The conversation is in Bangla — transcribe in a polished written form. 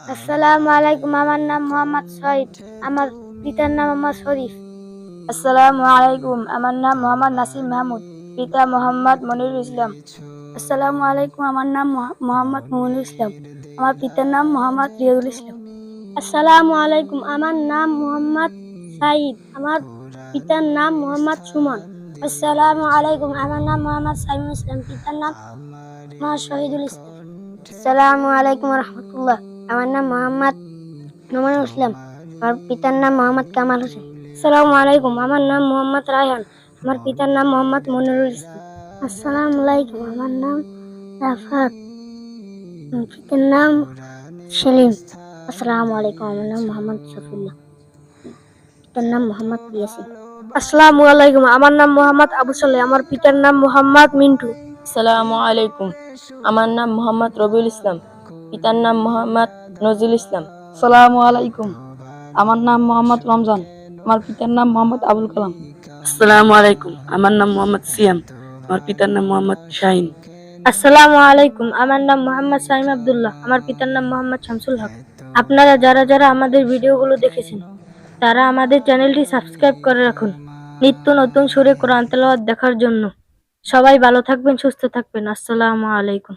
আসসালামু আলাইকুম। আমার নাম মোহাম্মদ শহীদ। আমার পিতার নাম মোহাম্মদ শরীফ। আসসালামু আলাইকুম। আমার নাম মোহাম্মদ নাসিম মাহমুদ। পিতা মোহাম্মদ মনিরুল ইসলাম। আসসালামু আলাইকুম। আমার নাম মোহাম্মদ মুমিনুল ইসলাম। আমার পিতার নাম মোহাম্মদ রিয়াজুল ইসলাম। আসসালামু আলাইকুম। আমার নাম মোহাম্মদ সাইদ। আমার পিতার নাম মোহাম্মদ সুমন। আসসালামু আলাইকুম। আমার নাম মোহাম্মদ সাইমুল ইসলাম। পিতার নাম মোহাম্মদ শহীদুল ইসলাম। আসসালামু আলাইকুম রহমতুল্লাহ। আমার নাম মোহাম্মদ নোমানুল ইসলাম। আমার পিতার নাম মোহাম্মদ কামাল হোসেন। আসসালামু আলাইকুম। আমার নাম মোহাম্মদ রায়হান। আমার পিতার নাম মোহাম্মদ মনিরুল ইসলাম। আসসালামু আলাইকুম। আমার নাম রাফাত। আমার পিতার নাম সেলিম। আসসালামু আলাইকুম। আমার নাম মোহাম্মদ শফিউল্লাহ। পিতার নাম মোহাম্মদ ইয়াসিন। আসসালামু আলাইকুম। আমার নাম মোহাম্মদ আবু সালেহ। আমার পিতার নাম মোহাম্মদ মিন্টু। আসসালামু আলাইকুম। আমার নাম মোহাম্মদ রবিউল ইসলাম। পিতার নাম মোহাম্মদ নজরুল ইসলাম। আসসালামু আলাইকুম। আমার নাম মোহাম্মদ রমজান। আমার পিতার নাম মোহাম্মদ আবুল কালাম। আসসালামু আলাইকুম। আমার নাম মোহাম্মদ সিয়াম। আমার পিতার নাম মোহাম্মদ শাহিন। আসসালামু আলাইকুম। আমার নাম মোহাম্মদ সাইম আব্দুল্লাহ। আমার পিতার নাম মোহাম্মদ শামসুল হক। আপনারা যারা আমাদের ভিডিওগুলো দেখেছেন তারা আমাদের চ্যানেলটি সাবস্ক্রাইব করে রাখুন নিত্য নতুন সুরে কোরআন তেলাওয়াত দেখার জন্য। সবাই ভালো থাকবেন, সুস্থ থাকবেন। আসসালামু আলাইকুম।